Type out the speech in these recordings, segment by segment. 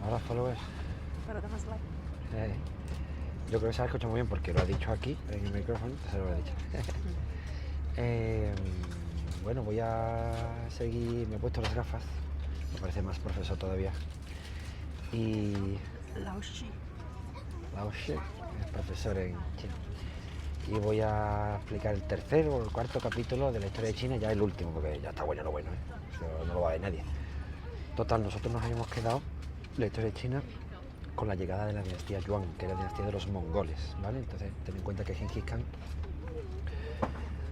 Hola, followers. Pero damos like. Yo creo que se ha escuchado muy bien porque lo ha dicho aquí en el micrófono, se lo he dicho. Bueno, voy a seguir, me he puesto las gafas, me parece más profesor todavía. Y Lao Shi. Lao Shi es profesor en China. Y voy a explicar el tercer o el cuarto capítulo de la historia de China, ya el último, porque ya está bueno lo bueno, eso no lo va a ver nadie. Total, nosotros nos habíamos quedado la historia de China con la llegada de la dinastía Yuan, que era la dinastía de los mongoles, ¿vale? Entonces, ten en cuenta que Genghis Khan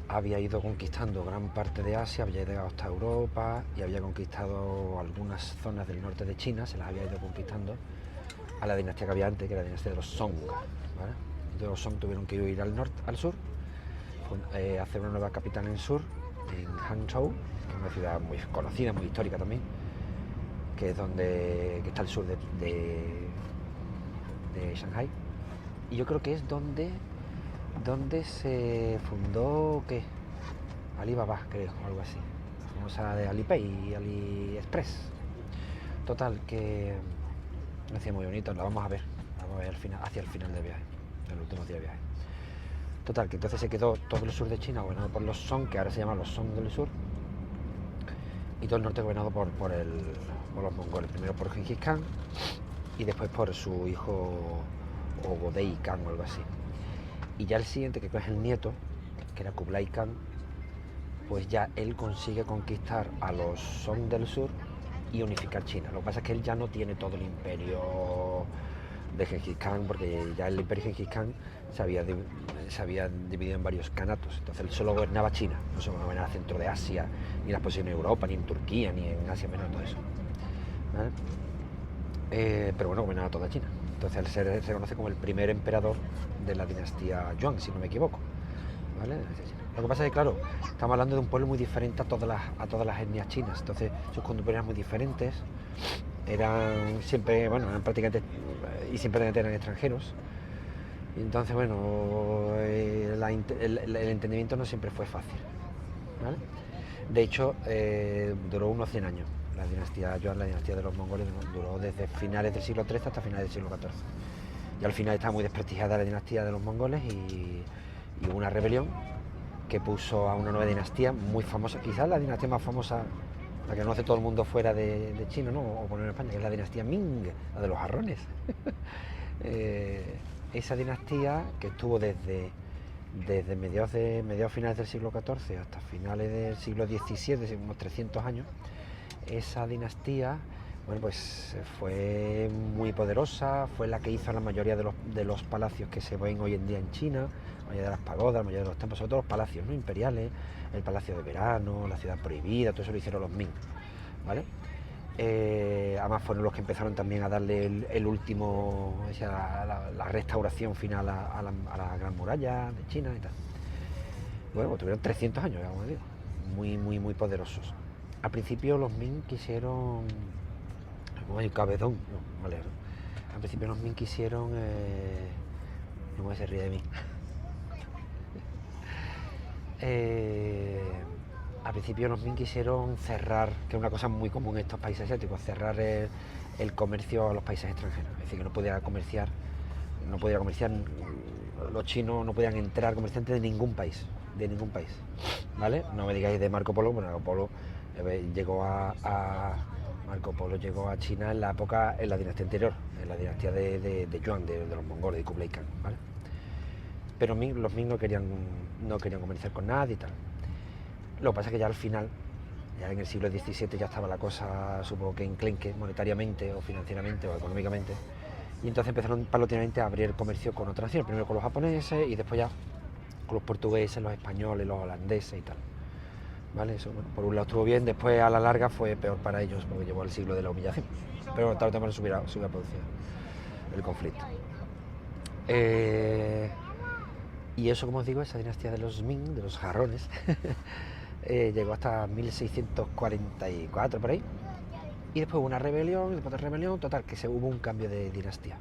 había ido conquistando gran parte de Asia, había llegado hasta Europa y había conquistado algunas zonas del norte de China, se las había ido conquistando a la dinastía que había antes, que era la dinastía de los Song, ¿vale? Entonces los Song tuvieron que ir al norte, al sur, hacer una nueva capital en el sur, en Hangzhou, que es una ciudad muy conocida, muy histórica también, que es que está al sur de Shanghái, y yo creo que es donde se fundó, ¿qué? Alibaba, creo, o algo así, la famosa de Alipay y AliExpress. Total, que me hacía muy bonito, la vamos a ver al final, hacia el final del viaje, el último día de viaje. Total, que entonces se quedó todo el sur de China gobernado por los Song, que ahora se llaman los Song del sur, y todo el norte gobernado por los mongoles, primero por Genghis Khan y después por su hijo Ogodei Khan o algo así. Y ya el siguiente, que es el nieto, que era Kublai Khan, pues ya él consigue conquistar a los Song del sur y unificar China. Lo que pasa es que él ya no tiene todo el imperio de Genghis Khan, porque ya el imperio de Genghis Khan se había dividido en varios canatos. Entonces él solo gobernaba China, no se gobernaba el centro de Asia, ni las posiciones en Europa, ni en Turquía, ni en Asia Menor, todo eso, ¿vale? Pero bueno, gobernaba toda China. Entonces él se conoce como el primer emperador de la dinastía Yuan, si no me equivoco, ¿vale? Lo que pasa es que, claro, estamos hablando de un pueblo muy diferente a todas las etnias chinas. Entonces sus costumbres eran muy diferentes, eran prácticamente, y siempre eran extranjeros. Y entonces, bueno, el entendimiento no siempre fue fácil, ¿vale? De hecho, duró unos 100 años. La dinastía Yuan, la dinastía de los mongoles, duró desde finales del siglo XIII hasta finales del siglo XIV. Y al final estaba muy desprestigiada la dinastía de los mongoles y hubo una rebelión que puso a una nueva dinastía muy famosa, quizás la dinastía más famosa, la que conoce todo el mundo fuera de China, ¿no? O por en España, que es la dinastía Ming, la de los jarrones. Esa dinastía que estuvo desde mediados finales del siglo XIV hasta finales del siglo XVII, unos 300 años, esa dinastía, bueno, pues fue muy poderosa, fue la que hizo la mayoría de los palacios que se ven hoy en día en China, la mayoría de las pagodas, la mayoría de los templos, sobre todo los palacios, ¿no?, imperiales, el Palacio de Verano, la Ciudad Prohibida, todo eso lo hicieron los Ming, ¿vale? Además fueron los que empezaron también a darle el último, o sea, la restauración final a la Gran Muralla de China y tal. Bueno, pues tuvieron 300 años, como digo, muy poderosos. Al principio los Ming quisieron, como hay cabezón, no, vale, al principio los Ming quisieron, no se ríe de mí. Al principio los Ming quisieron cerrar, que es una cosa muy común en estos países asiáticos, cerrar el comercio a los países extranjeros. Es decir, que no podía comerciar, los chinos no podían entrar comerciantes de ningún país, ¿vale? No me digáis de Marco Polo, bueno, Marco Polo llegó a China en la dinastía anterior, en la dinastía de Yuan, de los mongoles, de Kublai Khan, ¿vale? Pero los Ming no querían comerciar con nadie y tal. Lo que pasa es que ya al final, ya en el siglo XVII ya estaba la cosa, supongo que enclenque monetariamente o financieramente o económicamente, y entonces empezaron paulatinamente a abrir comercio con otras naciones, primero con los japoneses y después ya con los portugueses, los españoles, los holandeses y tal, ¿vale? Eso, bueno, por un lado estuvo bien, después a la larga fue peor para ellos porque llevó al siglo de la humillación, pero tarde o temprano se hubiera producido el conflicto. Y eso, como os digo, esa dinastía de los Ming, de los jarrones, llegó hasta 1644 por ahí, y después hubo una rebelión, después de rebelión, total, que hubo un cambio de dinastía.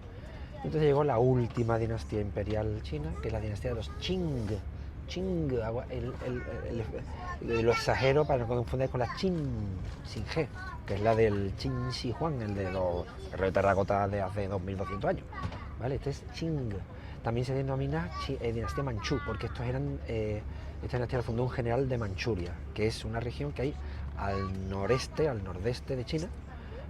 Entonces llegó la última dinastía imperial china, que es la dinastía de los Qing, Ching, lo exagero para no confundir con la Chin, sin G, que es la del Qin Shi Huang, el de los guerreros de terracota de hace 2200 años, ¿vale? Este es Qing. También se denomina dinastía Manchú, porque esta dinastía la fundó un general de Manchuria, que es una región que hay al noreste, al nordeste de China,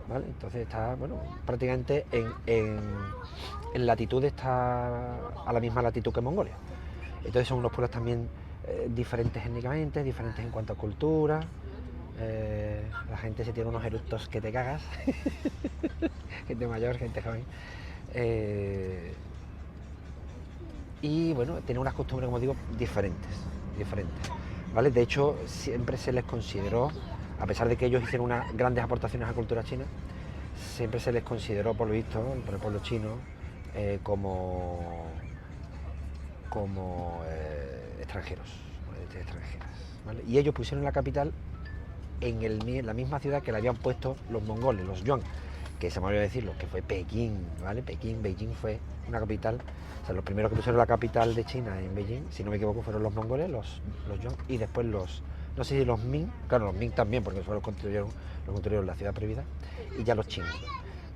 ¿vale? Entonces está, bueno, prácticamente en latitud está a la misma latitud que Mongolia. Entonces son unos pueblos también diferentes étnicamente, diferentes en cuanto a cultura. La gente se tiene unos eructos que te cagas. Gente mayor, gente joven. Y bueno, tiene unas costumbres, como digo, diferentes, ¿vale? De hecho, siempre se les consideró, a pesar de que ellos hicieron unas grandes aportaciones a la cultura china, siempre se les consideró, por lo visto, por el pueblo chino, como extranjeras, ¿vale? Y ellos pusieron la capital en la misma ciudad que le habían puesto los mongoles, los yuan, que se me olvidó decirlo, que fue Pekín, ¿vale? Beijing fue una capital, o sea, los primeros que pusieron la capital de China en Beijing, si no me equivoco, fueron los mongoles, los yuan, y después no sé si los Ming, claro, los Ming también, porque solo construyeron la ciudad prohibida, y ya los chinos,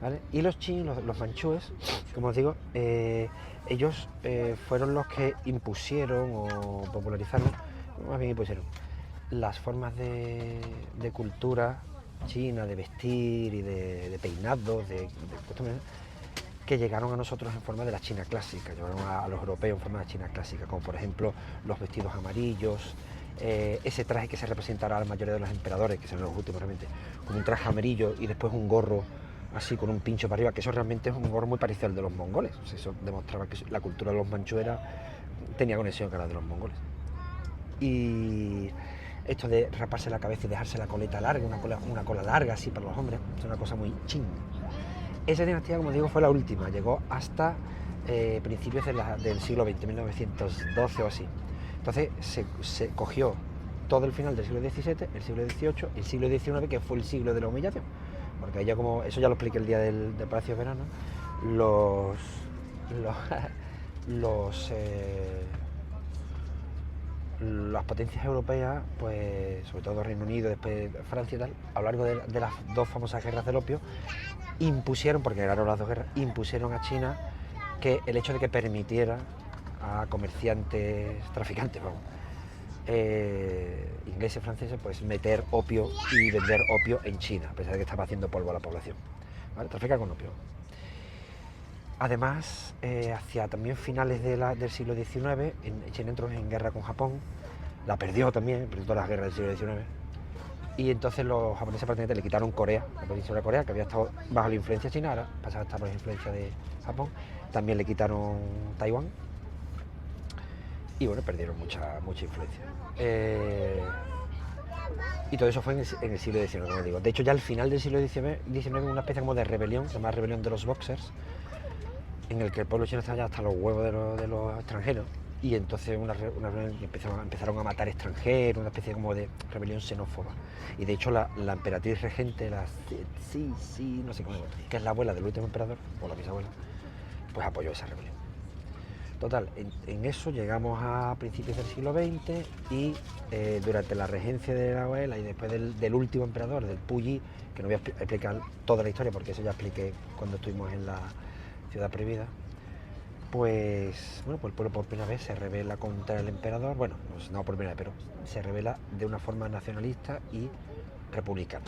¿vale? Y los chinos, los manchúes, como os digo, ellos fueron los que impusieron o popularizaron, más bien impusieron, las formas de cultura china, de vestir y de peinados, de costumbres, que llegaron a nosotros en forma de la China clásica, llegaron a los europeos en forma de China clásica, como por ejemplo los vestidos amarillos, ese traje que se representará a la mayoría de los emperadores, que son los últimos realmente, con un traje amarillo y después un gorro así con un pincho para arriba, que eso realmente es un gorro muy parecido al de los mongoles. O sea, eso demostraba que la cultura de los manchúes tenía conexión con la de los mongoles. Y esto de raparse la cabeza y dejarse la coleta larga, una cola larga así para los hombres, es una cosa muy ching. Esa dinastía, como digo, fue la última, llegó hasta principios del siglo XX, 1912 o así. Entonces se cogió todo el final del siglo XVII, el siglo XVIII, el siglo XIX, que fue el siglo de la humillación, porque ella, como eso ya lo expliqué el día del Palacio de Verano, las potencias europeas, pues sobre todo Reino Unido, después Francia y tal, a lo largo de las dos famosas guerras del opio, impusieron, porque eran las dos guerras, impusieron a China que el hecho de que permitiera a comerciantes, traficantes, vamos, ingleses y franceses, pues meter opio y vender opio en China, a pesar de que estaba haciendo polvo a la población, ¿vale? Traficar con opio. Además, hacia también finales del siglo XIX, China entró en guerra con Japón, la perdió también, perdió todas las guerras del siglo XIX, y entonces los japoneses prácticamente le quitaron Corea, la península de Corea, que había estado bajo la influencia china, ahora pasaba a estar bajo la influencia de Japón, también le quitaron Taiwán, y bueno, perdieron mucha influencia. Y todo eso fue en el siglo XIX, como digo. De hecho, ya al final del siglo XIX, una especie como de rebelión, se llama rebelión de los Boxers, en el que el pueblo chino estaba ya hasta los huevos de los extranjeros, y entonces una rebelión que empezaron a matar extranjeros, una especie como de rebelión xenófoba. Y de hecho la emperatriz regente, no sé cómo, que es la abuela del último emperador, o la bisabuela, pues apoyó esa rebelión. Total, en eso llegamos a principios del siglo XX y durante la regencia de la abuela y después del último emperador, del Puyi, que no voy a explicar toda la historia porque eso ya expliqué cuando estuvimos en la ciudad prohibida, pues bueno, pues el pueblo por primera vez se rebela contra el emperador, bueno, no por primera vez, pero se rebela de una forma nacionalista y republicana.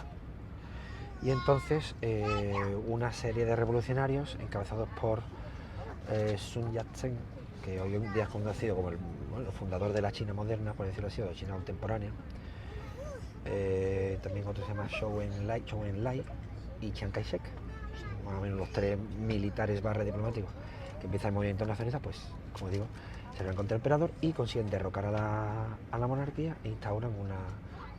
Y entonces una serie de revolucionarios encabezados por Sun Yat-sen, que hoy en día es conocido como el fundador de la China moderna, por decirlo así, o de China contemporánea. También otro se llama Zhou Enlai y Chiang Kai-shek, más o menos los tres militares / diplomáticos que empiezan el movimiento nacionalista, pues, como digo, se rebelan contra el emperador y consiguen derrocar a la monarquía e instauran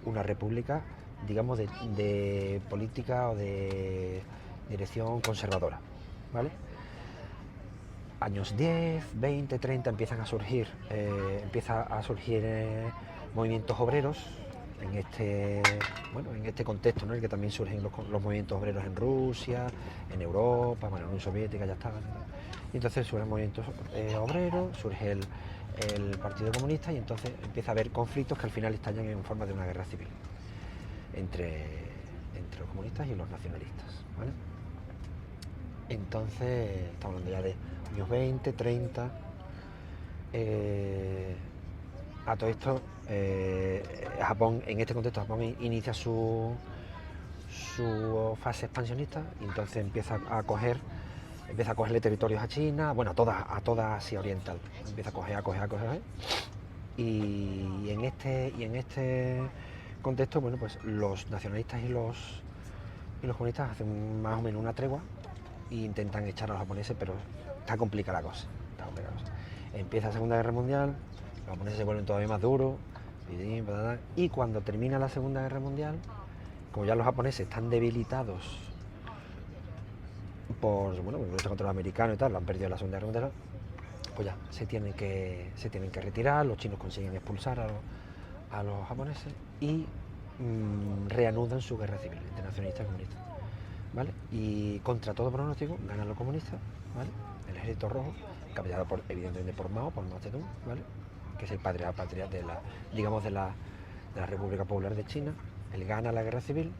una república, digamos, de política o de dirección conservadora, ¿vale? Años 10, 20, 30 empieza a surgir movimientos obreros en este contexto, ¿no? En el que también surgen los movimientos obreros en Rusia, en Europa, bueno, en la Unión Soviética ya estaban, ¿no? Y entonces surgen movimientos obreros, surge el Partido Comunista y entonces empieza a haber conflictos que al final estallan en forma de una guerra civil entre los comunistas y los nacionalistas, ¿vale? Entonces, estamos hablando ya de años 20, 30. A todo esto, Japón, en este contexto, Japón inicia su fase expansionista y entonces empieza a cogerle territorios a China, bueno, a toda Asia Oriental. Empieza a coger. Y en este contexto, bueno, pues los nacionalistas y los comunistas hacen más o menos una tregua e intentan echar a los japoneses, pero está complicada la cosa. Empieza la Segunda Guerra Mundial, los japoneses se vuelven todavía más duros, y cuando termina la Segunda Guerra Mundial, como ya los japoneses están debilitados por lucha contra los americanos y tal, lo han perdido en la Segunda Guerra Mundial, pues ya se tienen que retirar, los chinos consiguen expulsar a los japoneses y reanudan su guerra civil entre nacionalistas y comunistas, ¿vale? Y contra todo pronóstico ganan los comunistas, ¿vale? El Ejército Rojo, capitaneado evidentemente por Mao Zedong, ¿vale? Que es el padre de la patria de la República Popular de China. Él gana la guerra civil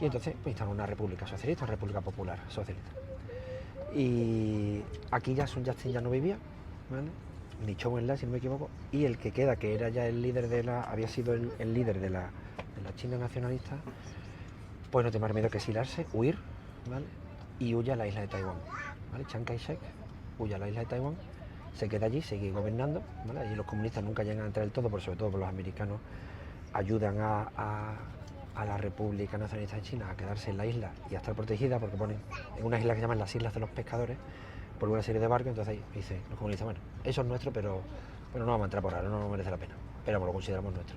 y entonces pues, instala una república socialista, una república popular socialista. Y aquí Yatsen ya no vivía, ¿vale? Ni Zhou Enlai, si no me equivoco, y el que queda, que era ya el líder había sido el líder de la China nacionalista, pues no tiene más remedio que exilarse, huir, ¿vale? Y huye a la isla de Taiwán, ¿vale? Chiang Kai-shek huye a la isla de Taiwán, se queda allí, sigue gobernando, ¿vale? Allí los comunistas nunca llegan a entrar del todo, sobre todo por los americanos ayudan a la República Nacionalista de China a quedarse en la isla y a estar protegida, porque ponen en unas islas que llaman las Islas de los Pescadores, por una serie de barcos. Entonces ahí dicen los comunistas, bueno, eso es nuestro, pero no vamos a entrar por ahora, no nos merece la pena, pero lo consideramos nuestro.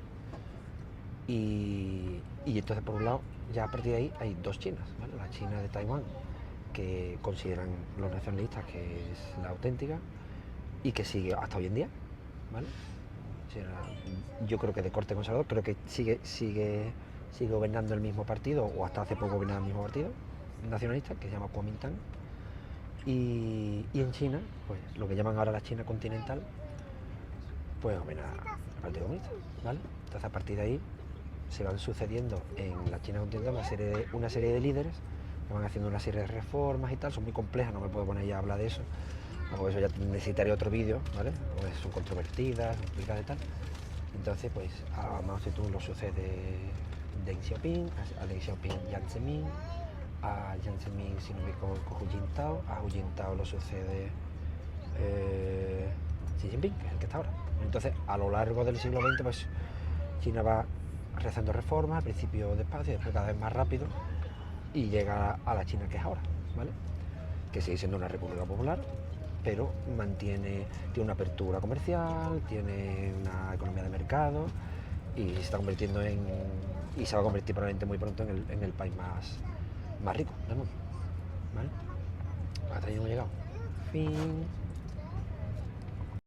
Y entonces, por un lado, ya a partir de ahí hay dos Chinas, ¿vale? La China de Taiwán, que consideran los nacionalistas que es la auténtica y que sigue hasta hoy en día, ¿vale? O sea, yo creo que de corte conservador, creo que sigue gobernando el mismo partido, o hasta hace poco gobernaba el mismo partido nacionalista, que se llama Kuomintang. Y en China, pues lo que llaman ahora la China continental, pues gobierna el Partido Comunista, ¿vale? Entonces a partir de ahí se van sucediendo en la China continental una serie de líderes que van haciendo una serie de reformas y tal, son muy complejas, no me puedo poner ya a hablar de eso, porque eso ya necesitaría otro vídeo, ¿vale? Pues son controvertidas, complicadas y tal. Entonces, pues a Mao Zedong lo sucede Deng Xiaoping, a Deng Xiaoping Jiang Zemin, a Jiang Zemin, si no me equivoco, Hu Jintao, a Hu Jintao lo sucede Xi Jinping, que es el que está ahora. Entonces, a lo largo del siglo XX, pues China va realizando reformas, al principio despacio, después cada vez más rápido, y llega a la China que es ahora, ¿vale? Que sigue siendo una república popular, pero tiene una apertura comercial, tiene una economía de mercado y se está convirtiendo y se va a convertir probablemente muy pronto en el país más rico del mundo, ¿vale? Hasta ahí hemos llegado. Fin.